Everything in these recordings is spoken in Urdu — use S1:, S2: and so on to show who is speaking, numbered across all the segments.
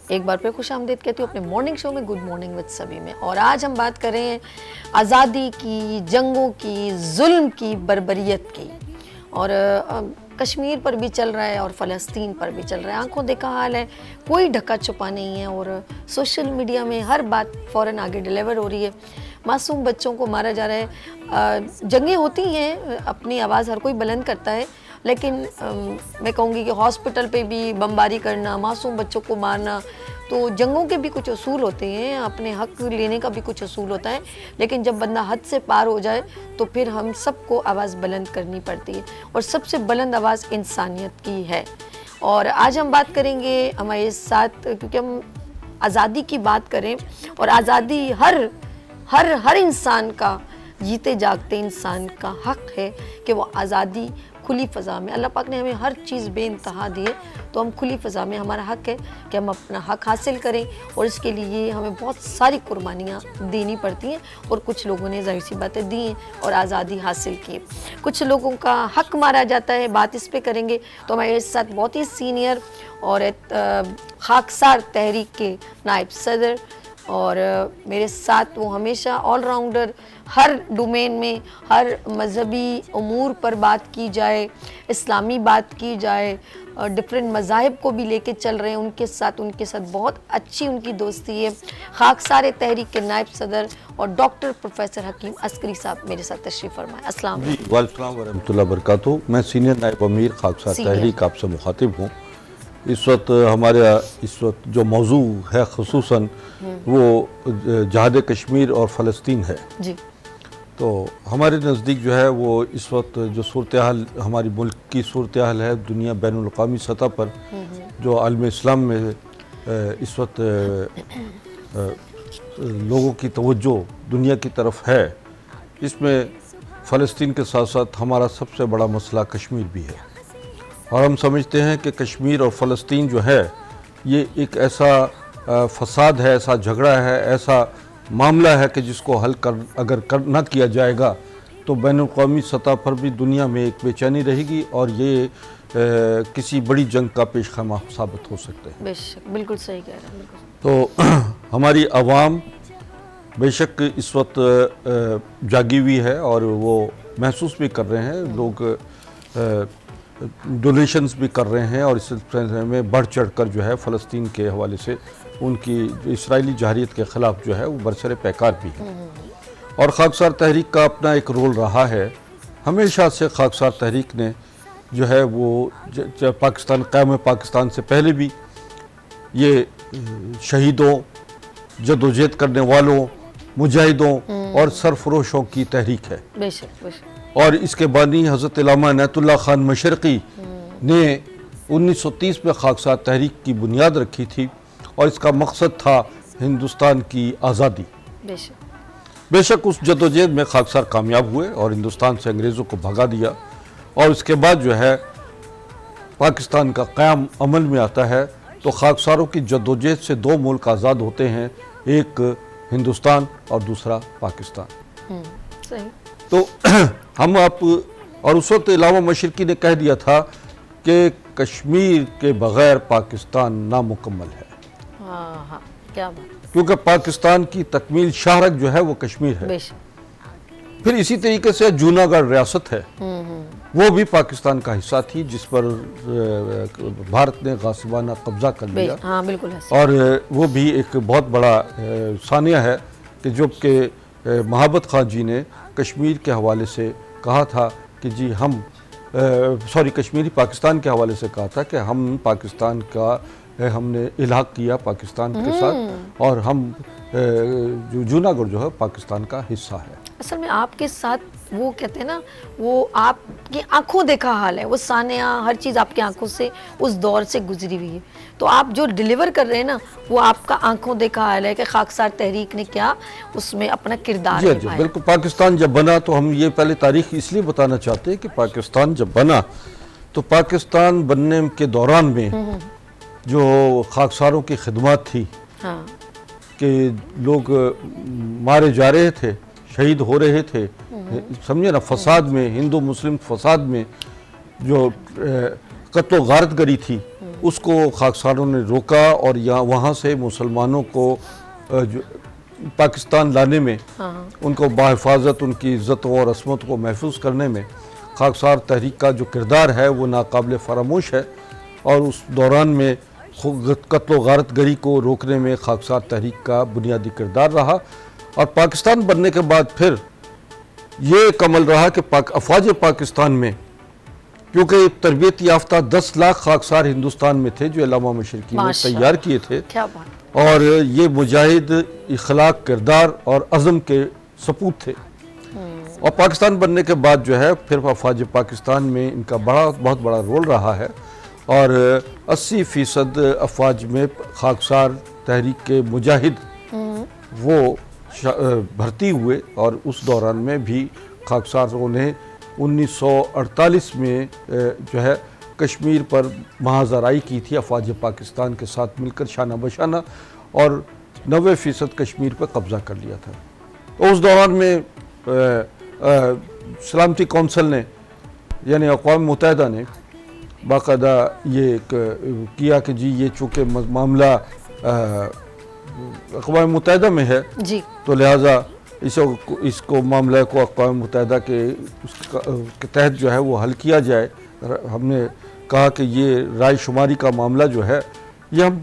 S1: ایک بار پھر خوش آمدید کہتی ہوں اپنے مارننگ شو میں گڈ مارننگ وتھ سبھی میں. اور آج ہم بات کر رہے ہیں آزادی کی، جنگوں کی، ظلم کی، بربریت کی. اور کشمیر پر بھی چل رہا ہے اور فلسطین پر بھی چل رہا ہے. آنکھوں دیکھا حال ہے، کوئی ڈھکا چھپا نہیں ہے اور سوشل میڈیا میں ہر بات فوراً آگے ڈیلیور ہو رہی ہے. معصوم بچوں کو مارا جا رہا ہے. جنگیں ہوتی ہیں، اپنی آواز ہر کوئی بلند کرتا ہے، لیکن میں کہوں گی کہ ہاسپٹل پہ بھی بمباری کرنا، معصوم بچوں کو مارنا، تو جنگوں کے بھی کچھ اصول ہوتے ہیں، اپنے حق لینے کا بھی کچھ اصول ہوتا ہے. لیکن جب بندہ حد سے پار ہو جائے تو پھر ہم سب کو آواز بلند کرنی پڑتی ہے، اور سب سے بلند آواز انسانیت کی ہے. اور آج ہم بات کریں گے ہمارے ساتھ، کیونکہ ہم آزادی کی بات کریں، اور آزادی ہر انسان کا، جیتے جاگتے انسان کا حق ہے کہ وہ آزادی کھلی فضا میں، اللہ پاک نے ہمیں ہر چیز بے انتہا دی ہے، تو ہم کھلی فضا میں، ہمارا حق ہے کہ ہم اپنا حق حاصل کریں. اور اس کے لیے ہمیں بہت ساری قربانیاں دینی پڑتی ہیں، اور کچھ لوگوں نے ظاہر سی باتیں دی ہیں اور آزادی حاصل کی. کچھ لوگوں کا حق مارا جاتا ہے، بات اس پہ کریں گے. تو ہمارے ساتھ بہت ہی سینئر اور خاکسار تحریک کے نائب صدر، اور میرے ساتھ وہ ہمیشہ آل راؤنڈر، ہر ڈومین میں، ہر مذہبی امور پر بات کی جائے، اسلامی بات کی جائے، ڈفرینٹ مذاہب کو بھی لے کے چل رہے ہیں. ان کے ساتھ بہت اچھی ان کی دوستی ہے. خاکسار تحریک کے نائب صدر اور ڈاکٹر پروفیسر حکیم عسکری صاحب میرے ساتھ تشریف فرمائیں. السلام علیکم.
S2: وعلیکم السلام ورحمۃ اللہ وبرکاتہ. میں سینئر نائب امیر خاکسار تحریک آپ سے مخاطب ہوں. اس وقت جو موضوع ہے خصوصاً وہ جہاد کشمیر اور فلسطین ہے.
S1: جی.
S2: تو ہمارے نزدیک جو ہے وہ اس وقت جو صورتحال ہماری ملک کی صورتحال ہے، دنیا بین الاقوامی سطح پر جو عالم اسلام میں اس وقت لوگوں کی توجہ دنیا کی طرف ہے، اس میں فلسطین کے ساتھ ساتھ ہمارا سب سے بڑا مسئلہ کشمیر بھی ہے. اور ہم سمجھتے ہیں کہ کشمیر اور فلسطین جو ہے یہ ایک ایسا فساد ہے، ایسا جھگڑا ہے، ایسا معاملہ ہے کہ جس کو حل اگر نہ کیا جائے گا تو بین الاقوامی سطح پر بھی دنیا میں ایک بے چینی رہے گی، اور یہ کسی بڑی جنگ کا پیش خیمہ ثابت ہو سکتے ہیں.
S1: بے شک، بالکل صحیح کہہ رہے ہیں. بالکل.
S2: تو ہماری عوام بے شک اس وقت جاگی ہوئی ہے، اور وہ محسوس بھی کر رہے ہیں. لوگ ڈونیشنز بھی کر رہے ہیں، اور اس سلسلے میں بڑھ چڑھ کر جو ہے فلسطین کے حوالے سے ان کی اسرائیلی جارحیت کے خلاف جو ہے وہ برسر پیکار بھی ہے. اور خاکسار تحریک کا اپنا ایک رول رہا ہے. ہمیشہ سے خاکسار تحریک نے جو ہے وہ پاکستان، قیام پاکستان سے پہلے بھی یہ شہیدوں، جدوجہد کرنے والوں، مجاہدوں اور سرفروشوں کی تحریک ہے.
S1: بے شک، بے شک.
S2: اور اس کے بانی حضرت علامہ عنایت اللہ خان مشرقی نے 1930 میں خاکسار تحریک کی بنیاد رکھی تھی، اور اس کا مقصد تھا ہندوستان کی آزادی. بے شک اس جدوجہد میں خاکسار کامیاب ہوئے اور ہندوستان سے انگریزوں کو بھگا دیا، اور اس کے بعد جو ہے پاکستان کا قیام عمل میں آتا ہے. تو خاکساروں کی جدوجہد سے دو ملک آزاد ہوتے ہیں، ایک ہندوستان اور دوسرا پاکستان.
S1: صحیح.
S2: تو ہم اور اس وقت علامہ مشرقی نے کہہ دیا تھا کہ کشمیر کے بغیر پاکستان نامکمل ہے.
S1: ہاں، کیا بات.
S2: کیونکہ پاکستان کی تکمیل شاہرگ جو ہے وہ کشمیر ہے.
S1: بے شک.
S2: پھر اسی طریقے سے جوناگڑھ ریاست ہے، وہ بھی پاکستان کا حصہ تھی، جس پر بھارت نے غاصبانہ قبضہ کر لیا.
S1: ہاں بالکل.
S2: اور وہ بھی ایک بہت بڑا ثانیہ ہے کہ جب کہ محبت خان جی نے کشمیر کے حوالے سے کہا تھا کہ جی کشمیری پاکستان کے حوالے سے کہا تھا کہ ہم پاکستان کا ہم نے الحاق کیا پاکستان کے ساتھ، اور ہم جوناگڑھ جو ہے پاکستان کا حصہ ہے.
S1: اصل میں آپ کے ساتھ وہ کہتے ہیں نا، وہ آپ کی آنکھوں دیکھا حال ہے، وہ سانیہ ہر چیز آپ کی آنکھوں سے اس دور سے گزری ہوئی ہے. تو آپ جو ڈیلیور کر رہے ہیں نا، وہ آپ کا آنکھوں دیکھا حال ہے کہ خاکسار تحریک نے کیا اس میں اپنا کردار
S2: جی بالکل. پاکستان جب بنا تو ہم یہ پہلے تاریخ اس لیے بتانا چاہتے ہیں کہ پاکستان جب بنا تو پاکستان بننے کے دوران میں جو خاکساروں کی خدمات تھی کہ لوگ مارے جا رہے تھے، شہید ہو رہے تھے، سمجھے نا، فساد میں، ہندو مسلم فساد میں جو قتل و غارت گری تھی، اس کو خاکساروں نے روکا اور یہاں وہاں سے مسلمانوں کو پاکستان لانے میں ان کو بحفاظت ان کی عزت اور عصمت کو محفوظ کرنے میں خاکسار تحریک کا جو کردار ہے وہ ناقابل فراموش ہے، اور اس دوران میں قتل و غارت گری کو روکنے میں خاکسار تحریک کا بنیادی کردار رہا۔ اور پاکستان بننے کے بعد پھر یہ ایک عمل رہا کہ افواج پاکستان میں، کیونکہ تربیت یافتہ 10 لاکھ خاکسار ہندوستان میں تھے جو علامہ مشرقی نے تیار کیے تھے،
S1: کیا بات،
S2: اور یہ مجاہد اخلاق، کردار اور عزم کے سپوت تھے۔ اور پاکستان بننے کے بعد جو ہے پھر افواج پاکستان میں ان کا بہت بڑا رول رہا ہے، اور 80% افواج میں خاکسار تحریک کے مجاہد وہ بھرتی ہوئے، اور اس دوران میں بھی خاکساروں نے 1948 میں جو ہے کشمیر پر محاذ آرائی کی تھی افواج پاکستان کے ساتھ مل کر شانہ بشانہ، اور 90% کشمیر پر قبضہ کر لیا تھا۔ اس دوران میں سلامتی کونسل نے، یعنی اقوام متحدہ نے باقاعدہ یہ کیا کہ جی یہ چونکہ معاملہ اقوام متحدہ میں ہے
S1: جی،
S2: تو لہٰذا اس کو معاملہ کو اقوام متحدہ کے تحت جو ہے وہ حل کیا جائے۔ ہم نے کہا کہ یہ رائے شماری کا معاملہ جو ہے یہ ہم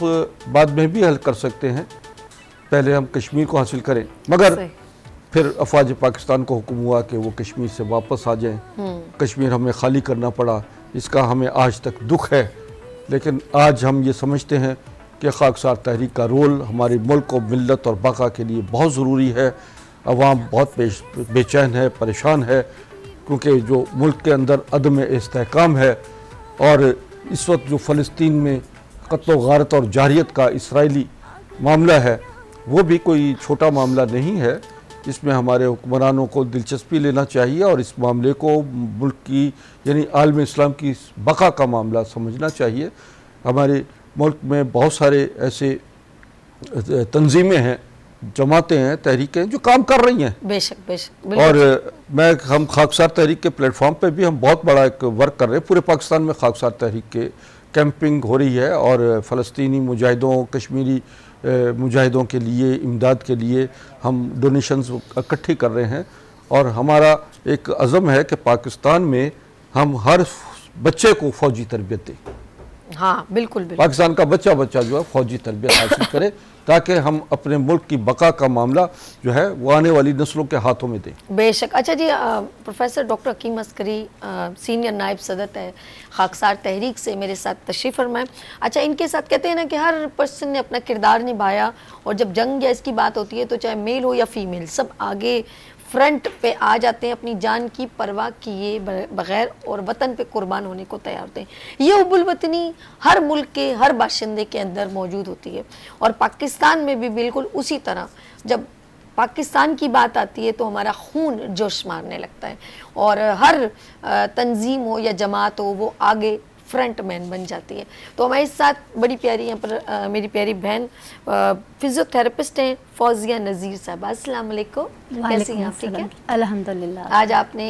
S2: بعد میں بھی حل کر سکتے ہیں، پہلے ہم کشمیر کو حاصل کریں، مگر پھر افواج پاکستان کو حکم ہوا کہ وہ کشمیر سے واپس آ جائیں۔ کشمیر ہمیں خالی کرنا پڑا، اس کا ہمیں آج تک دکھ ہے، لیکن آج ہم یہ سمجھتے ہیں کہ خاکسار تحریک کا رول ہمارے ملک و ملت اور بقا کے لیے بہت ضروری ہے۔ عوام بہت بے چین ہے، پریشان ہے، کیونکہ جو ملک کے اندر عدم استحکام ہے، اور اس وقت جو فلسطین میں قتل و غارت اور جارحیت کا اسرائیلی معاملہ ہے وہ بھی کوئی چھوٹا معاملہ نہیں ہے۔ اس میں ہمارے حکمرانوں کو دلچسپی لینا چاہیے اور اس معاملے کو ملک کی یعنی عالم اسلام کی بقا کا معاملہ سمجھنا چاہیے۔ ہمارے ملک میں بہت سارے ایسے تنظیمیں ہیں، جماعتیں ہیں، تحریکیں جو کام کر رہی ہیں،
S1: بے شک بے شک،
S2: اور ہم خاکسار تحریک کے پلیٹ فارم پہ بھی ہم بہت بڑا ایک ورک کر رہے ہیں۔ پورے پاکستان میں خاکسار تحریک کے کیمپنگ ہو رہی ہے، اور فلسطینی مجاہدوں، کشمیری مجاہدوں کے لیے امداد کے لیے ہم ڈونیشنز اکٹھی کر رہے ہیں، اور ہمارا ایک عزم ہے کہ پاکستان میں ہم ہر بچے کو فوجی تربیت دیں۔
S1: ہاں بالکل بالکل،
S2: پاکستان کا بچہ جو ہے فوجی تربیت حاصل کرے تاکہ ہم اپنے ملک کی بقا کا معاملہ جو ہے وہ آنے والی نسلوں کے ہاتھوں میں دیں۔
S1: بے شک۔ اچھا جی، پروفیسر ڈاکٹر حکیم عسکری سینئر نائب صدر خاکسار تحریک سے میرے ساتھ تشریف فرمائیں۔ اچھا، ان کے ساتھ کہتے ہیں نا کہ ہر پرسن نے اپنا کردار نبھایا، اور جب جنگ یا اس کی بات ہوتی ہے تو چاہے میل ہو یا فیمیل سب آگے فرنٹ پہ آ جاتے ہیں، اپنی جان کی پرواہ کیے بغیر، اور وطن پہ قربان ہونے کو تیار ہوتے ہیں۔ یہ حب الوطنی ہر ملک کے ہر باشندے کے اندر موجود ہوتی ہے، اور پاکستان میں بھی بالکل اسی طرح جب پاکستان کی بات آتی ہے تو ہمارا خون جوش مارنے لگتا ہے، اور ہر تنظیم ہو یا جماعت ہو وہ آگے فرنٹ مین بن جاتی ہے۔ تو ہمارے ساتھ بڑی پیاری یہاں پر میری پیاری بہن فزیو تھراپسٹ ہیں فوزیہ نذیر صاحبہ۔ السلام علیکم، کیسی ہیں آپ؟ ٹھیک ہے
S3: الحمدللہ۔
S1: آج آپ نے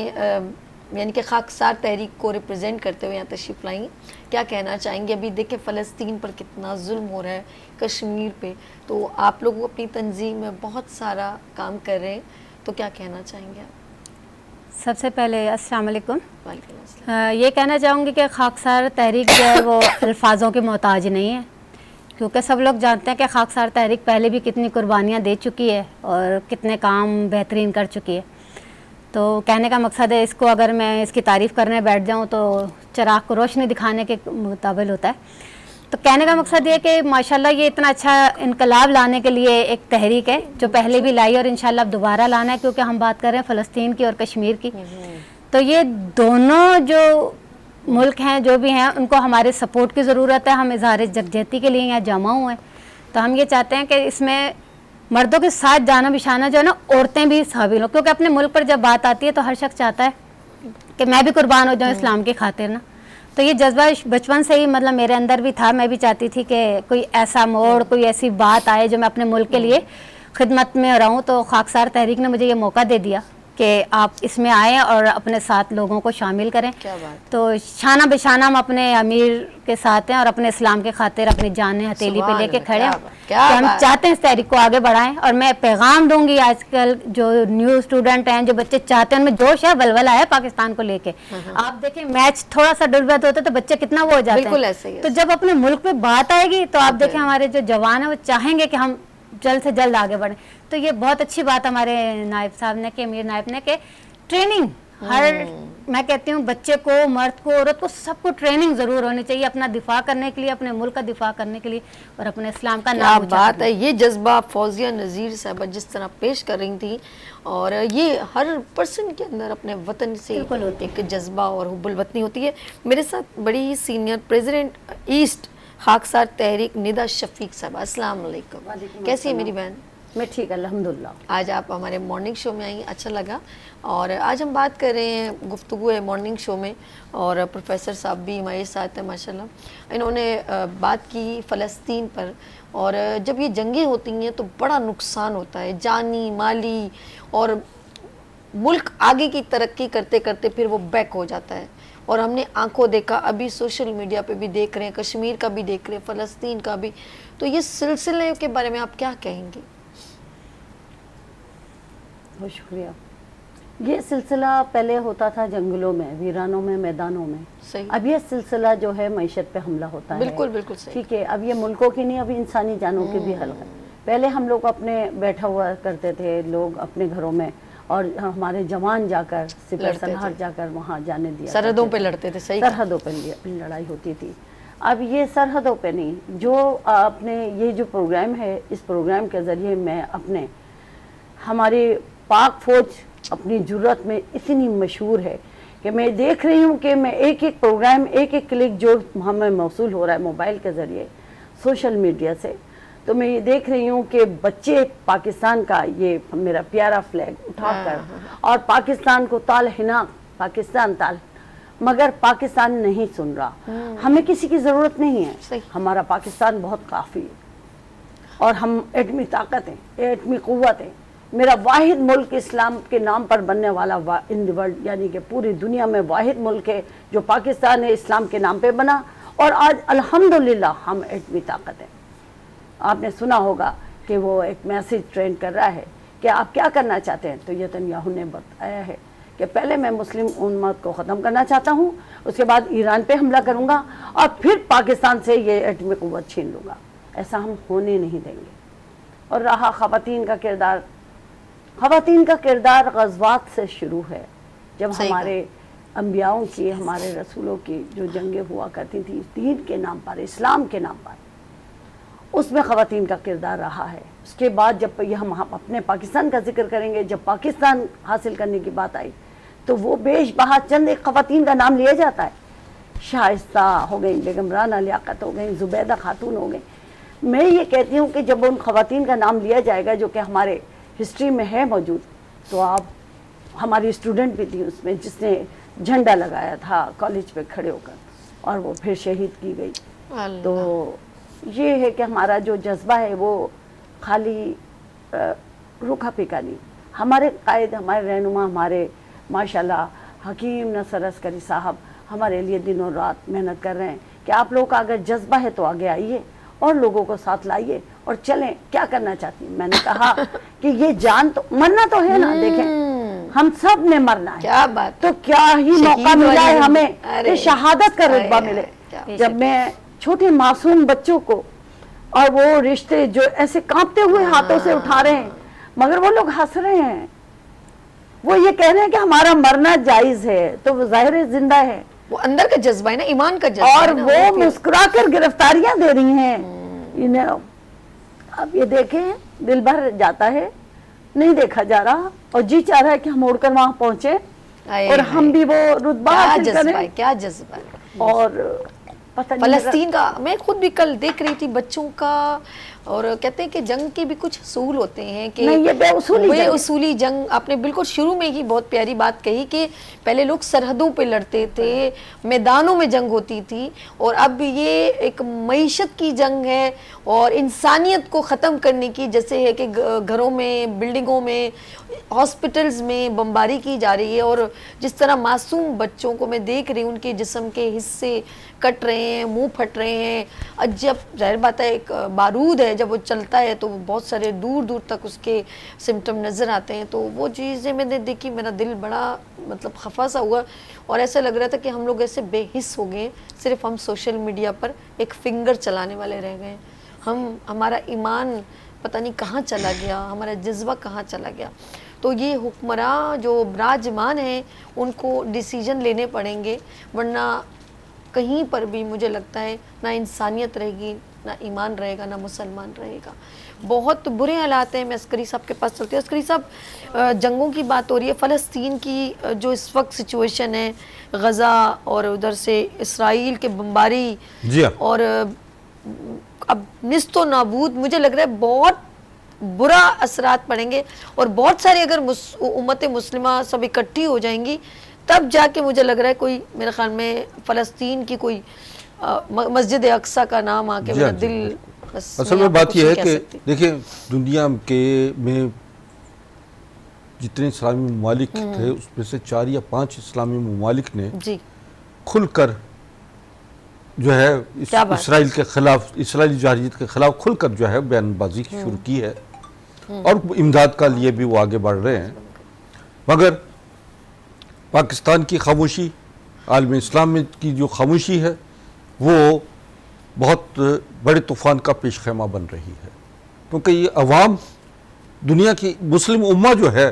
S1: یعنی کہ خاکسار تحریک کو ریپرزینٹ کرتے ہوئے یہاں تشریف لائیں، کیا کہنا چاہیں گے؟ ابھی دیکھیں فلسطین پر کتنا ظلم ہو رہا ہے، کشمیر پہ، تو آپ لوگ اپنی تنظیم میں بہت سارا کام کر رہے ہیں، تو کیا کہنا چاہیں گے آپ؟
S3: سب سے پہلے السلام علیکم۔
S1: وعلیکم السلام۔
S3: یہ کہنا چاہوں گی کہ خاکسار تحریک جو ہے وہ الفاظوں کے محتاج نہیں ہے، کیونکہ سب لوگ جانتے ہیں کہ خاکسار تحریک پہلے بھی کتنی قربانیاں دے چکی ہے اور کتنے کام بہترین کر چکی ہے۔ تو کہنے کا مقصد ہے، اس کو اگر میں اس کی تعریف کرنے بیٹھ جاؤں تو چراغ کو روشنی دکھانے کے مقابل ہوتا ہے۔ تو کہنے کا مقصد یہ کہ ماشاءاللہ یہ اتنا اچھا انقلاب لانے کے لیے ایک تحریک ہے جو پہلے بھی لائی اور انشاءاللہ اب دوبارہ لانا ہے، کیونکہ ہم بات کر رہے ہیں فلسطین کی اور کشمیر کی۔ تو یہ دونوں جو ملک ہیں جو بھی ہیں ان کو ہمارے سپورٹ کی ضرورت ہے۔ ہم اظہار یکجہتی کے لیے یہاں جمع ہوئے ہیں، تو ہم یہ چاہتے ہیں کہ اس میں مردوں کے ساتھ جانا بشانہ جو ہے نا عورتیں بھی شامل ہوں، کیونکہ اپنے ملک پر جب بات آتی ہے تو ہر شخص چاہتا ہے کہ میں بھی قربان ہو جاؤں اسلام کی خاطر نا۔ تو یہ جذبہ بچپن سے ہی مطلب میرے اندر بھی تھا، میں بھی چاہتی تھی کہ کوئی ایسا موڑ، کوئی ایسی بات آئے جو میں اپنے ملک کے لیے خدمت میں رہوں۔ تو خاکسار تحریک نے مجھے یہ موقع دے دیا کہ آپ اس میں آئیں اور اپنے ساتھ لوگوں کو شامل کریں.
S1: کیا بات.
S3: تو شانہ بشانہ ہم اپنے امیر کے ساتھ ہیں اور اپنے اسلام کے خاطر اپنی جانیں ہتھیلی پہ لے کے کھڑے ہیں کہ ہم چاہتے ہیں اس تحریک کو آگے بڑھائیں. اور میں پیغام دوں گی آج کل جو نیو اسٹوڈنٹ ہیں, جو بچے چاہتے ہیں, ان میں جوش ہے, ولولہ ہے پاکستان کو لے کے. آپ دیکھیں میچ تھوڑا سا ڈلبت ہوتا ہے تو بچے کتنا وہ ہو جاتے ہیں. تو جب اپنے ملک پہ بات آئے گی تو آپ دیکھیں ہمارے جو جوان ہیں وہ چاہیں گے کہ ہم جلد سے جلد آگے بڑھیں. تو یہ بہت اچھی بات ہمارے نائب صاحب نے کہ امیر نائب نے کہ ٹریننگ ہر, میں کہتی ہوں بچے کو, مرد کو, عورت کو, سب کو ٹریننگ ضرور ہونی چاہیے اپنا دفاع کرنے کے لیے, اپنے ملک کا دفاع کرنے کے لیے اور اپنے اسلام کا نام اونچا
S1: بات ہے. یہ جذبہ فوزیہ نذیر صاحبہ جس طرح پیش کر رہی تھی, اور یہ ہر پرسن کے اندر اپنے وطن سے ایک جذبہ اور حب الوطنی ہوتی ہے. میرے ساتھ بڑی سینئر پریزیڈنٹ ایسٹ خاکسار تحریک ندا شفیق صاحبہ. السلام علیکم. کیسی ہے میری بہن؟
S4: میں ٹھیک الحمدللہ.
S1: آج آپ ہمارے مارننگ شو میں آئیں, اچھا لگا. اور آج ہم بات کر رہے ہیں, گفتگو ہے مارننگ شو میں, اور پروفیسر صاحب بھی ہمارے ساتھ ہیں ماشاءاللہ. انہوں نے بات کی فلسطین پر, اور جب یہ جنگیں ہوتی ہیں تو بڑا نقصان ہوتا ہے, جانی, مالی, اور ملک آگے کی ترقی کرتے کرتے پھر وہ بیک ہو جاتا ہے. اور ہم نے آنکھوں دیکھا, ابھی سوشل میڈیا پہ بھی دیکھ رہے ہیں, کشمیر کا بھی دیکھ رہے ہیں, فلسطین کا بھی. تو یہ سلسلے کے بارے میں آپ کیا کہیں گے؟
S4: بہت شکریہ. یہ سلسلہ پہلے ہوتا تھا جنگلوں میں, ویرانوں میں, میدانوں میں.
S1: صحیح.
S4: اب یہ سلسلہ جو ہے معیشت پہ حملہ ہوتا ہے.
S1: بالکل بالکل صحیح.
S4: ٹھیک ہے, اب یہ ملکوں کی نہیں, اب انسانی جانوں کی بھی حل ہے. پہلے ہم لوگ اپنے بیٹھا ہوا کرتے تھے لوگ اپنے گھروں میں, اور ہمارے جوان جا کر سپہ سالار جا کر وہاں جانے دیا,
S1: سرحدوں پہ لڑتے تھے. صحیح.
S4: سرحدوں پہ لڑائی ہوتی تھی. اب یہ سرحدوں پہ نہیں, جو اپنے یہ جو پروگرام ہے, اس پروگرام کے ذریعے میں اپنے, ہماری پاک فوج اپنی جرت میں اتنی مشہور ہے کہ میں دیکھ رہی ہوں کہ میں ایک ایک پروگرام, ایک ایک کلک جو ہمیں موصول ہو رہا ہے موبائل کے ذریعے, سوشل میڈیا سے, تو میں یہ دیکھ رہی ہوں کہ بچے پاکستان کا یہ میرا پیارا فلیگ اٹھا کر, اور پاکستان کو تال حنا, پاکستان تال, مگر پاکستان نہیں سن رہا. ہمیں کسی کی ضرورت نہیں ہے, ہمارا پاکستان بہت کافی ہے, اور ہم ایٹمی طاقت ہیں, ایٹمی قوت ہیں. میرا واحد ملک اسلام کے نام پر بننے والا ان دی ورلڈ, یعنی کہ پوری دنیا میں واحد ملک ہے جو پاکستان ہے, اسلام کے نام پہ بنا, اور آج الحمدللہ ہم ایٹمی طاقت ہیں. آپ نے سنا ہوگا کہ وہ ایک میسیج ٹرینڈ کر رہا ہے کہ آپ کیا کرنا چاہتے ہیں, تو نتنیاہو نے بتایا ہے کہ پہلے میں مسلم امت کو ختم کرنا چاہتا ہوں, اس کے بعد ایران پہ حملہ کروں گا, اور پھر پاکستان سے یہ ایٹمی قوت چھین لوں گا. ایسا ہم ہونے نہیں دیں گے. اور رہا خواتین کا کردار, خواتین کا کردار غزوات سے شروع ہے. جب ہمارے انبیاؤں کی, ہمارے رسولوں کی جو جنگیں ہوا کرتی تھی دین کے نام پر, اسلام کے نام پر, اس میں خواتین کا کردار رہا ہے. اس کے بعد جب یہ ہم اپنے پاکستان کا ذکر کریں گے, جب پاکستان حاصل کرنے کی بات آئی تو وہ بیش بہا چند ایک خواتین کا نام لیا جاتا ہے. شائستہ ہو گئیں, بیگم رانا لیاقت ہو گئیں, زبیدہ خاتون ہو گئیں. میں یہ کہتی ہوں کہ جب ان خواتین کا نام لیا جائے گا جو کہ ہمارے ہسٹری میں ہے موجود, تو آپ, ہماری اسٹوڈنٹ بھی تھی اس میں جس نے جھنڈا لگایا تھا کالج پہ کھڑے ہو کر, اور وہ پھر شہید کی گئی. تو یہ ہے کہ ہمارا جو جذبہ ہے وہ خالی روکھا پھیکا نہیں. ہمارے قائد, ہمارے رہنما, ہمارے ماشاءاللہ حکیم نصر عسکری صاحب ہمارے لیے دن اور رات محنت کر رہے ہیں کہ آپ لوگوں کا اگر جذبہ ہے تو آگے آئیے اور لوگوں کو ساتھ لائیے اور چلیں. کیا کرنا چاہتی ہیں؟ میں نے کہا کہ یہ جان تو مرنا تو ہے نا, دیکھیں ہم سب نے مرنا ہے.
S1: کیا بات.
S4: تو کیا ہی موقع ملا ہے ہمیں کہ شہادت کا رتبہ ملے. جب میں چھوٹے معصوم بچوں کو, اور وہ رشتے جو ایسے کانپتے ہوئے ہاتھوں سے اٹھا رہے ہیں, مگر وہ لوگ ہنس رہے ہیں, وہ یہ کہہ رہے ہیں کہ ہمارا مرنا جائز ہے, تو وہ ظاہر زندہ ہے,
S1: وہ اندر کا جذبہ ہے نا, ایمان کا جذبہ,
S4: اور وہ مسکرا کر گرفتاریاں دے رہی ہیں انہیں. اب یہ دیکھیں, دل بھر جاتا ہے, نہیں دیکھا جا رہا, اور جی چاہ رہا ہے کہ ہم اڑ کر وہاں پہنچے اور ہم بھی وہ رتبہ حاصل کریں.
S1: کیا جذبہ ہے.
S4: اور پتہ نہیں,
S1: فلسطین کا میں خود بھی کل دیکھ رہی تھی بچوں کا, اور کہتے ہیں کہ جنگ کے بھی کچھ اصول ہوتے ہیں کہ
S4: یہ بے
S1: اصولی جنگ. آپ نے بالکل شروع میں ہی بہت پیاری بات کہی کہ پہلے لوگ سرحدوں پہ لڑتے تھے, میدانوں میں جنگ ہوتی تھی, اور اب یہ ایک معیشت کی جنگ ہے اور انسانیت کو ختم کرنے کی, جیسے ہے کہ گھروں میں, بلڈنگوں میں ہاسپٹلز میں بمباری کی جا رہی ہے اور جس طرح معصوم بچوں کو میں دیکھ رہی ہوں ان کے جسم کے حصے کٹ رہے ہیں, منہ پھٹ رہے ہیں. جب ظاہر بات ہے ایک بارود ہے, جب وہ چلتا ہے تو بہت سارے دور دور تک اس کے سمٹم نظر آتے ہیں. تو وہ چیزیں میں نے دیکھی, میرا دل بڑا مطلب خفا سا ہوا اور ایسا لگ رہا تھا کہ ہم لوگ ایسے بے حس ہو گئے, صرف ہم سوشل میڈیا پر ایک فنگر چلانے والے رہ گئے. ہمارا ایمان پتہ نہیں کہاں چلا گیا, ہمارا جذبہ کہاں چلا گیا. تو یہ حکمراں جو براجمان ہیں ان کو ڈیسیجن لینے پڑیں گے, ورنہ کہیں پر بھی مجھے لگتا ہے نہ انسانیت رہے گی, نہ ایمان رہے گا, نہ مسلمان رہے گا. بہت برے حالات ہیں. میں عسکری صاحب کے پاس چلتی ہوں. عسکری صاحب, جنگوں کی بات ہو رہی ہے, فلسطین کی جو اس وقت سچویشن ہے, غزہ اور ادھر سے اسرائیل کے بمباری,
S2: جی ہاں,
S1: اور اب نست و نابود, مجھے لگ رہا ہے بہت برا اثرات پڑیں گے. اور بہت سارے اگر امت مسلمہ سب اکٹھی ہو جائیں گی تب جا کے مجھے لگ رہا ہے کوئی, میرے خیال میں فلسطین کی کوئی مسجد اقصیٰ کا نام آ کے میرا دل بس.
S2: اصل میں بات یہ ہے کہ دیکھیں دنیا میں جتنے اسلامی ممالک تھے اس میں سے 4 یا 5 اسلامی ممالک نے
S1: جی
S2: کھل کر جو ہے اسرائیل کے خلاف, اسرائیلی جارحیت کے خلاف کھل کر جو ہے بیان بازی شروع کی ہے, اور امداد کا لیے بھی وہ آگے بڑھ رہے ہیں. مگر پاکستان کی خاموشی, عالم اسلام میں کی جو خاموشی ہے وہ بہت بڑے طوفان کا پیش خیمہ بن رہی ہے, کیونکہ یہ عوام, دنیا کی مسلم امہ جو ہے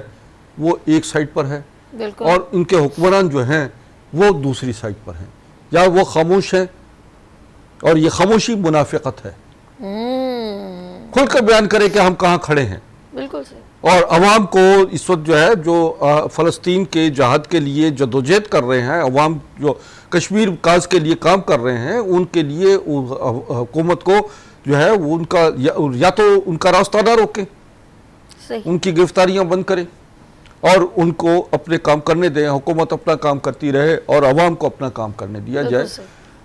S2: وہ ایک سائڈ پر ہے, اور ان کے حکمران جو ہیں وہ دوسری سائڈ پر ہیں, یا وہ خاموش ہیں, اور یہ خاموشی منافقت ہے. کھل کر بیان کرے کہ ہم کہاں کھڑے ہیں.
S1: بالکل صحیح.
S2: اور عوام کو اس وقت جو ہے جو فلسطین کے جہاد کے لیے جدوجہد کر رہے ہیں, عوام جو کشمیر کاز کے لیے کام کر رہے ہیں, ان کے لیے حکومت کو جو ہے وہ ان کا یا تو ان کا راستہ نہ روکیں, ان کی گرفتاریاں بند کریں اور ان کو اپنے کام کرنے دیں. حکومت اپنا کام کرتی رہے اور عوام کو اپنا کام کرنے دیا جائے.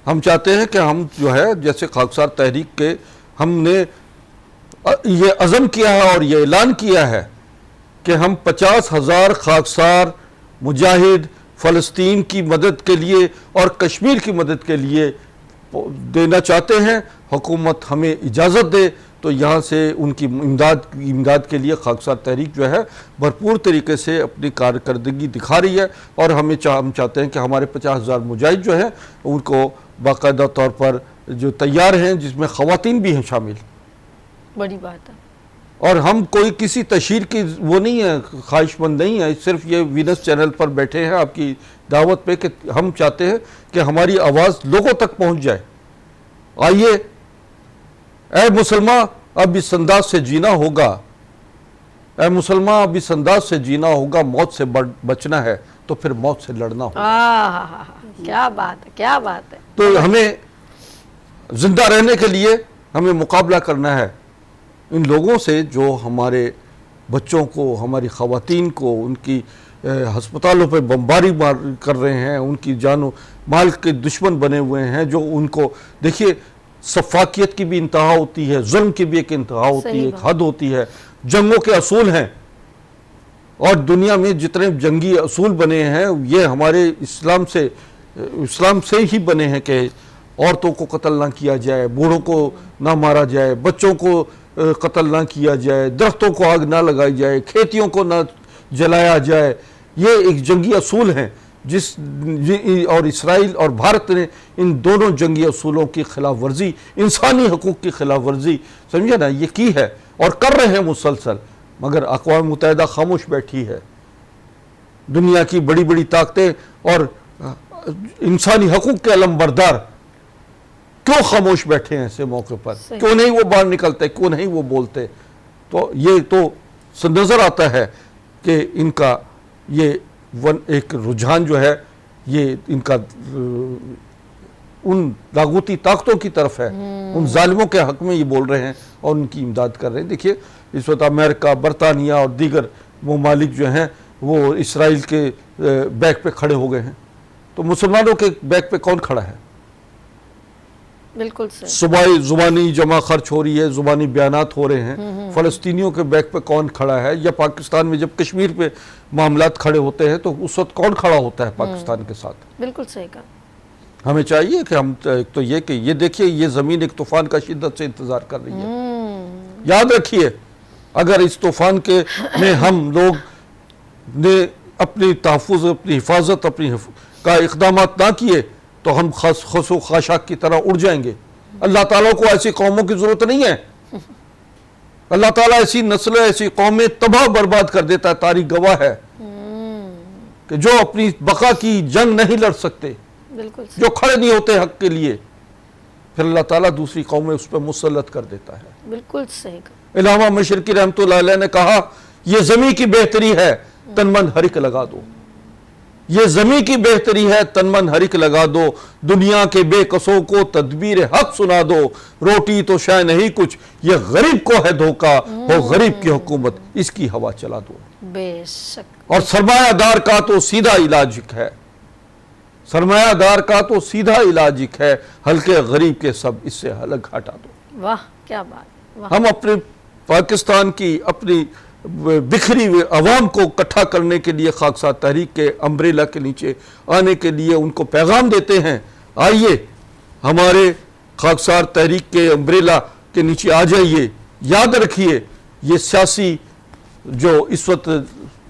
S2: ہم چاہتے ہیں کہ ہم جو ہے جیسے خاکسار تحریک کے ہم نے یہ عزم کیا ہے اور یہ اعلان کیا ہے کہ ہم 50,000 خاکسار مجاہد فلسطین کی مدد کے لیے اور کشمیر کی مدد کے لیے دینا چاہتے ہیں. حکومت ہمیں اجازت دے تو یہاں سے ان کی امداد کے لیے خاکسار تحریک جو ہے بھرپور طریقے سے اپنی کارکردگی دکھا رہی ہے, اور ہم چاہتے ہیں کہ ہمارے 50,000 مجاہد جو ہیں ان کو باقاعدہ طور پر جو تیار ہیں, جس میں خواتین بھی ہیں شامل.
S1: بڑی بات ہے.
S2: اور ہم کوئی کسی تشہیر کی وہ نہیں ہے, خواہش مند نہیں ہے, صرف یہ وینس چینل پر بیٹھے ہیں آپ کی دعوت پہ کہ ہم چاہتے ہیں کہ ہماری آواز لوگوں تک پہنچ جائے. آئیے اے مسلمان اب اس انداز سے جینا ہوگا, اے مسلمان اب اس انداز سے جینا ہوگا, موت سے بچنا ہے تو پھر موت سے لڑنا ہوگا.
S1: کیا بات ہے, کیا بات ہے.
S2: تو ہمیں زندہ رہنے کے لیے ہمیں مقابلہ کرنا ہے ان لوگوں سے جو ہمارے بچوں کو, ہماری خواتین کو ان کی ہسپتالوں پہ بمباری کر رہے ہیں, ان کی جان و مال کے دشمن بنے ہوئے ہیں, جو ان کو دیکھیے سفاکیت کی بھی انتہا ہوتی ہے, ظلم کی بھی ایک انتہا ہوتی ہے, ایک حد ہوتی ہے. جنگوں کے اصول ہیں, اور دنیا میں جتنے جنگی اصول بنے ہیں یہ ہمارے اسلام سے ہی بنے ہیں کہ عورتوں کو قتل نہ کیا جائے, بوڑھوں کو نہ مارا جائے, بچوں کو قتل نہ کیا جائے, درختوں کو آگ نہ لگائی جائے, کھیتیوں کو نہ جلایا جائے. یہ ایک جنگی اصول ہیں اور اسرائیل اور بھارت نے ان دونوں جنگی اصولوں کی خلاف ورزی, انسانی حقوق کی خلاف ورزی سمجھے نا یہ کی ہے اور کر رہے ہیں مسلسل. مگر اقوام متحدہ خاموش بیٹھی ہے. دنیا کی بڑی بڑی طاقتیں اور انسانی حقوق کے علمبردار کیوں خاموش بیٹھے ہیں ایسے موقع پر؟ کیوں نہیں وہ باہر نکلتے, کیوں نہیں وہ بولتے؟ تو یہ تو نظر آتا ہے کہ ان کا یہ ایک رجحان جو ہے یہ ان کا ان طاغوتی طاقتوں کی طرف ہے, ان ظالموں کے حق میں یہ بول رہے ہیں اور ان کی امداد کر رہے ہیں. دیکھیے اس وقت امریکہ, برطانیہ اور دیگر ممالک جو ہیں وہ اسرائیل کے بیک پہ کھڑے ہو گئے ہیں. تو مسلمانوں کے بیک پہ کون کھڑا ہے؟
S1: بالکل صحیح.
S2: زبانی جمع خرچ ہو رہی ہے, زبانی بیانات ہو رہے ہیں. فلسطینیوں کے بیک پہ کون کھڑا ہے, یا پاکستان میں جب کشمیر پہ معاملات کھڑے ہوتے ہیں تو اس وقت کون کھڑا ہوتا ہے پاکستان کے ساتھ؟
S1: بالکل صحیح کہا.
S2: ہمیں چاہیے کہ ہم ایک تو یہ کہ یہ دیکھیے یہ زمین ایک طوفان کا شدت سے انتظار کر رہی ہے. یاد رکھیے اگر اس طوفان کے میں ہم لوگ نے اپنی تحفظ, اپنی حفاظت, کا اقدامات نہ کیے تو ہم خسو خاشاک کی طرح اڑ جائیں گے. اللہ تعالیٰ کو ایسی قوموں کی ضرورت نہیں ہے. اللہ تعالیٰ ایسی نسلیں, ایسی قومیں تباہ برباد کر دیتا ہے. تاریخ گواہ ہے کہ جو اپنی بقا کی جنگ نہیں لڑ سکتے,
S1: بالکل
S2: جو کھڑے نہیں ہوتے حق کے لیے, پھر اللہ تعالیٰ دوسری قومیں اس پہ مسلط کر دیتا ہے.
S1: بالکل صحیح کہا.
S2: علامہ مشرقی رحمۃ اللہ علیہ نے کہا یہ زمین کی بہتری ہے تن من ہرک لگا دو. یہ زمین کی بہتری ہے تن من ہرک لگا دو. دنیا کے بے قصوں کو تدبیر حق سنا دو. روٹی تو شے نہیں کچھ, یہ غریب کو ہے دھوکہ, ہو غریب کی حکومت اس کی ہوا چلا دو.
S1: بے شک.
S2: اور سرمایہ دار کا تو سیدھا علاج ہے, سرمایہ دار کا تو سیدھا علاج ہے, ہلکے غریب کے سب اس سے الگ ہٹا دو.
S1: واہ کیا بات. واہ.
S2: ہم اپنے پاکستان کی اپنی بکھری ہوئی عوام کو اکٹھا کرنے کے لیے خاکسار تحریک کے امبریلا کے نیچے آنے کے لیے ان کو پیغام دیتے ہیں, آئیے ہمارے خاکسار تحریک کے امبریلا کے نیچے آ جائیے. یاد رکھیے یہ سیاسی جو اس وقت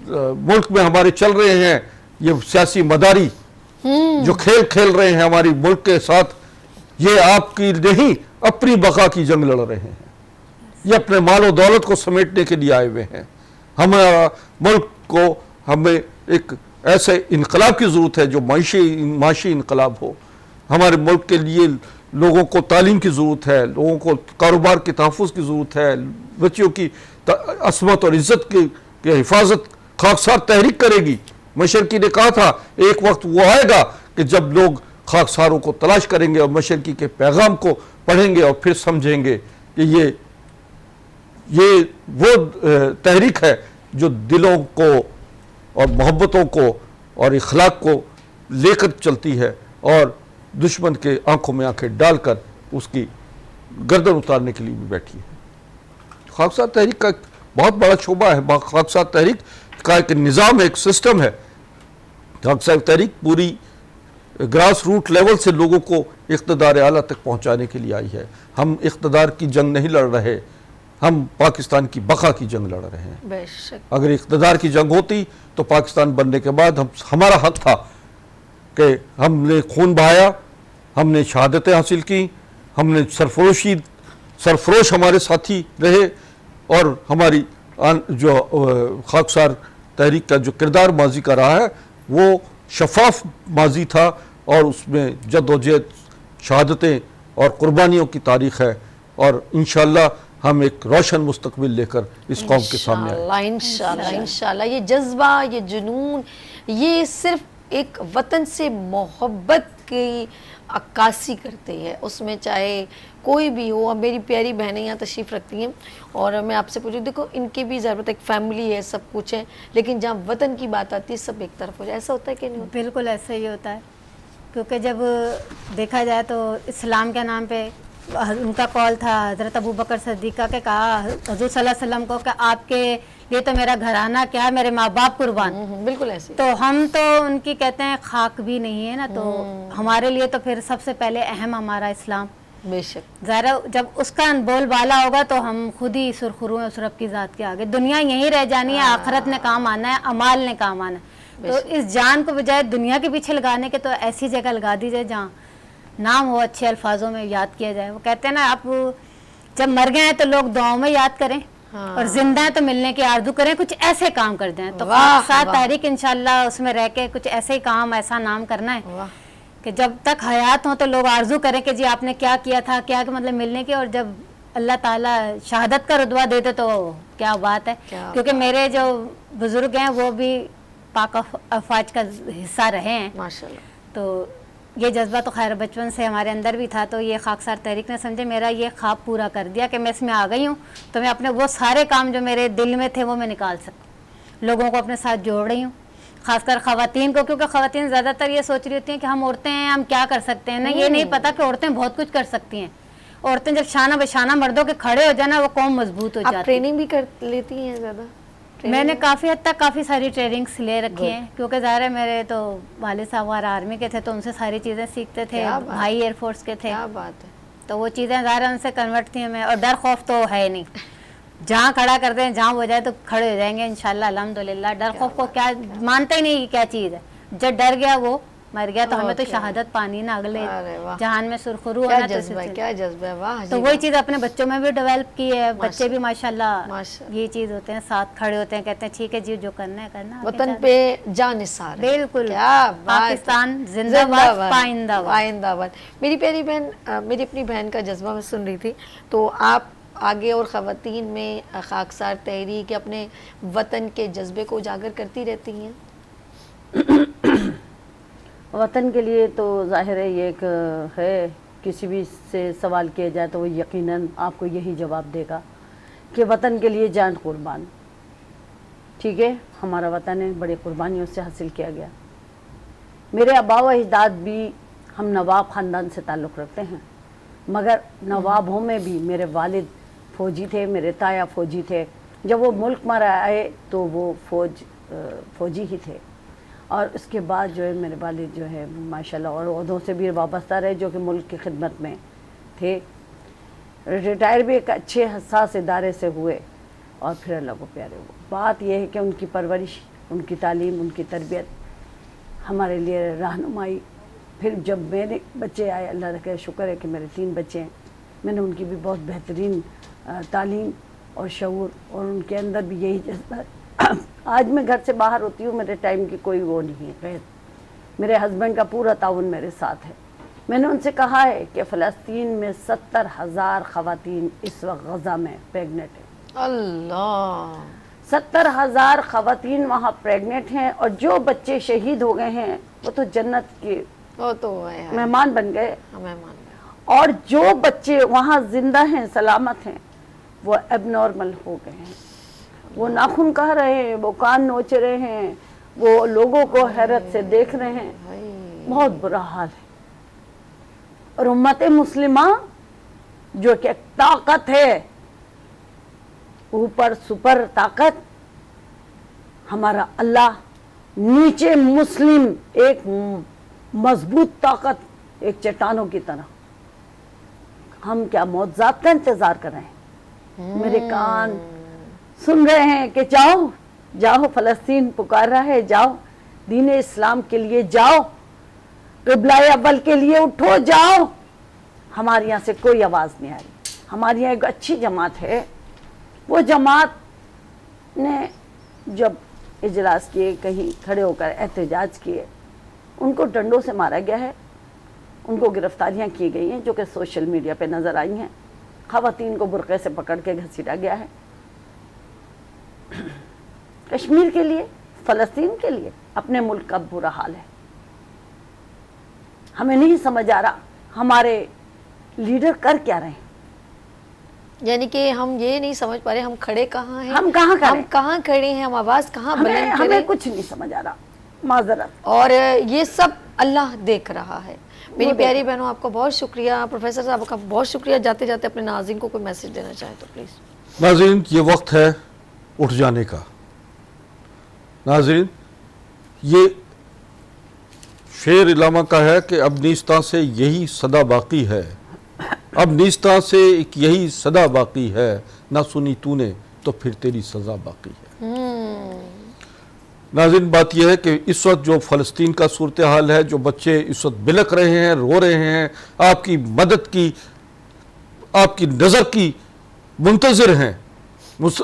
S2: ملک میں ہمارے چل رہے ہیں, یہ سیاسی مداری جو کھیل کھیل رہے ہیں ہماری ملک کے ساتھ, یہ آپ کی نہیں اپنی بقا کی جنگ لڑ رہے ہیں. یہ اپنے مال و دولت کو سمیٹنے کے لیے آئے ہوئے ہیں. ہمارا ملک کو ہمیں ایک ایسے انقلاب کی ضرورت ہے جو معاشی انقلاب ہو. ہمارے ملک کے لیے لوگوں کو تعلیم کی ضرورت ہے, لوگوں کو کاروبار کے تحفظ کی ضرورت ہے, بچیوں کی عصمت اور عزت کی حفاظت خاکسار تحریک کرے گی. مشرقی نے کہا تھا ایک وقت وہ آئے گا کہ جب لوگ خاکساروں کو تلاش کریں گے اور مشرقی کے پیغام کو پڑھیں گے اور پھر سمجھیں گے کہ یہ وہ تحریک ہے جو دلوں کو اور محبتوں کو اور اخلاق کو لے کر چلتی ہے اور دشمن کے آنکھوں میں آنکھیں ڈال کر اس کی گردن اتارنے کے لیے بھی بیٹھی ہے. خاکسار تحریک کا بہت بڑا شعبہ ہے. خاکسار تحریک کا ایک نظام, ایک سسٹم ہے. خاکسار تحریک پوری گراس روٹ لیول سے لوگوں کو اقتدار اعلیٰ تک پہنچانے کے لیے آئی ہے. ہم اقتدار کی جنگ نہیں لڑ رہے, ہم پاکستان کی بقا کی جنگ لڑ رہے ہیں.
S1: بے شک.
S2: اگر اقتدار کی جنگ ہوتی تو پاکستان بننے کے بعد ہمارا حق تھا کہ ہم نے خون بہایا, ہم نے شہادتیں حاصل کی, ہم نے سرفروش ہمارے ساتھی رہے, اور ہماری جو خاکسار تحریک کا جو کردار ماضی کا رہا ہے وہ شفاف ماضی تھا, اور اس میں جد و جہد, شہادتیں اور قربانیوں کی تاریخ ہے. اور انشاءاللہ ہم ایک روشن مستقبل لے کر اس قوم کے سامنے آئے.
S1: انشاءاللہ. یہ جذبہ, یہ جنون, یہ صرف ایک وطن سے محبت کی عکاسی کرتے ہیں. اس میں چاہے کوئی بھی ہو. اب میری پیاری بہنیں یہاں تشریف رکھتی ہیں اور میں آپ سے پوچھوں, دیکھو ان کی بھی ضرورت, ایک فیملی ہے, سب کچھ ہے, لیکن جہاں وطن کی بات آتی ہے سب ایک طرف ہو جائے. ایسا ہوتا ہے کہ نہیں ہوتا؟
S3: بالکل ایسا ہی ہوتا ہے, کیونکہ جب دیکھا جائے تو اسلام کے نام پہ ان کا قول تھا حضرت ابو بکر صدیقہ کے, کہا حضور صلی اللہ علیہ وسلم کو کہ آپ کے لیے تو میرا گھرانہ کیا, میرے ماں باپ قربان.
S1: بالکل ایسے.
S3: تو ہم تو ان کی کہتے ہیں خاک بھی نہیں ہے نا, تو ہمارے لیے تو پھر سب سے پہلے اہم ہمارا اسلام.
S1: بے شک.
S3: ظاہر جب اس کا بول بالا ہوگا تو ہم خود ہی سرخرو ہیں اس رب کی ذات کے آگے. دنیا یہیں رہ جانی ہے, آخرت نے کام آنا ہے, امال نے کام آنا ہے. تو اس جان کو بجائے دنیا کے پیچھے لگانے کے تو ایسی جگہ لگا دی جائے جہاں نام ہو, اچھے الفاظوں میں یاد کیا جائے. وہ کہتے ہیں نا, آپ جب مر گئے ہیں تو لوگ دعاؤں میں یاد کریں, اور زندہ ہیں تو ملنے کی آرزو کریں, کچھ ایسے کام کر جائیں. تو خاکسار تحریک انشاءاللہ اس میں رہ کے کچھ ایسے ہی کام, ایسا نام کرنا ہے کہ جب تک حیات ہوں تو لوگ آرزو کریں کہ جی آپ نے کیا کیا تھا, کیا مطلب ملنے کی. اور جب اللہ تعالیٰ شہادت کا رتبہ دیتے تو کیا بات ہے. کیونکہ میرے جو بزرگ ہیں وہ بھی پاک افواج کا حصہ رہے ہیں
S1: ماشاءاللہ.
S3: تو یہ جذبہ تو خیر بچپن سے ہمارے اندر بھی تھا. تو یہ خاکسار تحریک نے سمجھے میرا یہ خواب پورا کر دیا کہ میں اس میں آ گئی ہوں, تو میں اپنے وہ سارے کام جو میرے دل میں تھے وہ میں نکال سکوں, لوگوں کو اپنے ساتھ جوڑ رہی ہوں. خاص کر خواتین کو, کیونکہ خواتین زیادہ تر یہ سوچ رہی ہوتی ہیں کہ ہم عورتیں ہیں, ہم کیا کر سکتے ہیں. یہ نہیں پتا کہ عورتیں بہت کچھ کر سکتی ہیں. عورتیں جب شانہ بشانہ مردوں کے کھڑے ہو جانا, وہ قوم مضبوط ہو
S1: آپ
S3: جاتی ہے.
S1: ٹریننگ بھی کر لیتی ہیں زیادہ؟
S3: میں نے کافی حد تک کافی ساری ٹریننگس لے رکھی ہیں, کیونکہ ظاہر ہے میرے تو والد صاحب وغیرہ آرمی کے تھے, تو ان سے ساری چیزیں سیکھتے تھے. بھائی ایئر فورس کے تھے.
S1: کیا بات ہے.
S3: تو وہ چیزیں ظاہر ہے ان سے کنورٹ تھی ہمیں. اور ڈر خوف تو ہے نہیں, جہاں کھڑا کرتے ہیں, جہاں ہو جائے تو کھڑے ہو جائیں گے انشاءاللہ الحمدللہ. ڈر خوف کو کیا مانتے ہی نہیں کہ کیا چیز ہے. جب ڈر گیا وہ مر گیا, تو ہمیں تو شہادت پانی نا اگلے جہان میں سرخرو ہونا.
S1: کیا جذبہ ہے, کیا جذبہ ہے. واہ.
S3: تو وہی چیز اپنے بچوں میں بھی ڈیولپ کی ہے. بچے بھی ماشاءاللہ یہ چیز ہوتے ہیں, ساتھ کھڑے ہوتے ہیں, کہتے ہیں ٹھیک ہے جی جو کرنا ہے کرنا.
S1: وطن پہ جان نثار.
S3: بالکل.
S1: کیا بات.
S3: پاکستان زندہ باد, پائندہ باد.
S1: پائندہ باد. میری پیاری بہن, میری اپنی بہن کا جذبہ میں سن رہی تھی, تو آپ آگے اور خواتین میں خاکسار تحریک اپنے وطن کے جذبے کو اجاگر کرتی رہتی ہیں؟
S4: وطن کے لیے تو ظاہر ہے یہ ایک ہے, کسی بھی سے سوال کیا جائے تو وہ یقیناً آپ کو یہی جواب دے گا کہ وطن کے لیے جان قربان. ٹھیک ہے, ہمارا وطن ہے, بڑی قربانیوں سے حاصل کیا گیا. میرے آبا و اجداد بھی ہم نواب خاندان سے تعلق رکھتے ہیں, مگر نوابوں میں بھی میرے والد فوجی تھے, میرے تایا فوجی تھے. جب وہ ملک میں آئے تو وہ فوجی ہی تھے, اور اس کے بعد جو ہے میرے والد جو ہے ماشاءاللہ اور عہدوں سے بھی وابستہ رہے جو کہ ملک کی خدمت میں تھے. ریٹائر بھی ایک اچھے حساس ادارے سے ہوئے, اور پھر اللہ کو پیارے ہوئے. بات یہ ہے کہ ان کی پرورش, ان کی تعلیم, ان کی تربیت ہمارے لیے رہنمائی. پھر جب میرے بچے آئے, اللہ کا شکر ہے کہ میرے 3 بچے ہیں, میں نے ان کی بھی بہت بہترین تعلیم اور شعور, اور ان کے اندر بھی یہی جذبہ. آج میں گھر سے باہر ہوتی ہوں, میرے ٹائم کی کوئی وہ نہیں ہے غیر. میرے ہسبینڈ کا پورا تعاون میرے ساتھ ہے. میں نے ان سے کہا ہے کہ فلسطین میں 70,000 خواتین اس وقت غزہ میں پریگنٹ ہیں.
S1: اللہ.
S4: 70,000 خواتین وہاں پریگنٹ ہیں, اور جو بچے شہید ہو گئے ہیں وہ تو جنت کے
S1: وہ تو
S4: مہمان بن گئے.
S1: مہمان.
S4: اور جو بچے وہاں زندہ ہیں, سلامت ہیں, وہ اب نارمل ہو گئے ہیں. وہ ناخن کہہ رہے ہیں, وہ کان نوچ رہے ہیں, وہ لوگوں کو حیرت سے دیکھ رہے ہیں. بہت برا حال ہے. اور امت مسلمہ جو کہ ایک طاقت ہے, اوپر سپر طاقت, ہمارا اللہ, نیچے مسلم ایک مضبوط طاقت, ایک چٹانوں کی طرح. ہم کیا معجزات کا انتظار کر رہے ہیں؟ میرے کان سن رہے ہیں کہ جاؤ جاؤ, فلسطین پکار رہا ہے, جاؤ دین اسلام کے لیے جاؤ, قبلہ اول کے لیے اٹھو, جاؤ. ہمارے یہاں سے کوئی آواز نہیں آ رہی. ہماری یہاں ایک اچھی جماعت ہے, وہ جماعت نے جب اجلاس کیے, کہیں کھڑے ہو کر احتجاج کیے, ان کو ڈنڈوں سے مارا گیا ہے, ان کو گرفتاریاں کی گئی ہیں جو کہ سوشل میڈیا پہ نظر آئی ہیں. خواتین کو برقعے سے پکڑ کے گھسیٹا گیا ہے. کشمیر کے لیے, فلسطین کے لیے, اپنے ملک کا برا حال ہے. ہمیں نہیں سمجھ آ رہا ہمارے لیڈر کر کیا رہے ہیں.
S1: یعنی کہ ہم یہ نہیں سمجھ پا رہے ہم کھڑے کہاں ہیں,
S4: ہم کہاں
S1: کھڑے ہیں, ہم آواز کہاں بلند کریں.
S4: ہمیں کچھ نہیں سمجھ آ رہا, معذرت.
S1: اور یہ سب اللہ دیکھ رہا ہے. میری پیاری بہنوں, آپ کا بہت شکریہ. پروفیسر صاحب کا بہت شکریہ. جاتے جاتے اپنے ناظرین کو کوئی میسج دینا چاہیں تو پلیز.
S2: ناظرین, یہ وقت ہے اٹھ جانے کا. ناظرین, یہ شعر علامہ کا ہے کہ اب نیستاں سے یہی صدا باقی ہے, اب نیستاں سے ایک یہی صدا باقی ہے, نہ سنی تو نے تو پھر تیری سزا باقی ہے. ناظرین, بات یہ ہے کہ اس وقت جو فلسطین کا صورتحال ہے, جو بچے اس وقت بلک رہے ہیں, رو رہے ہیں, آپ کی مدد کی, آپ کی نظر کی منتظر ہیں.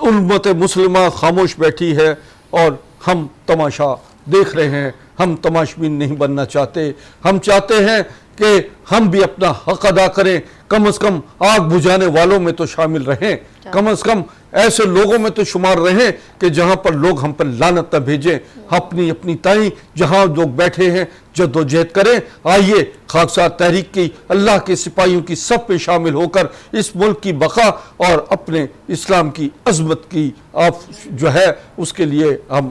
S2: امت مسلمہ خاموش بیٹھی ہے اور ہم تماشا دیکھ رہے ہیں. ہم تماشبین نہیں بننا چاہتے. ہم چاہتے ہیں کہ ہم بھی اپنا حق ادا کریں, کم از کم آگ بجھانے والوں میں تو شامل رہیں, کم از کم ایسے لوگوں میں تو شمار رہیں کہ جہاں پر لوگ ہم پر لعنت نہ بھیجیں. اپنی اپنی تائیں جہاں لوگ بیٹھے ہیں جد و جہد کریں. آئیے خاکسار تحریک کی, اللہ کے سپاہیوں کی صف میں شامل ہو کر اس ملک کی بقا اور اپنے اسلام کی عظمت کی آپ جو ہے اس کے لیے ہم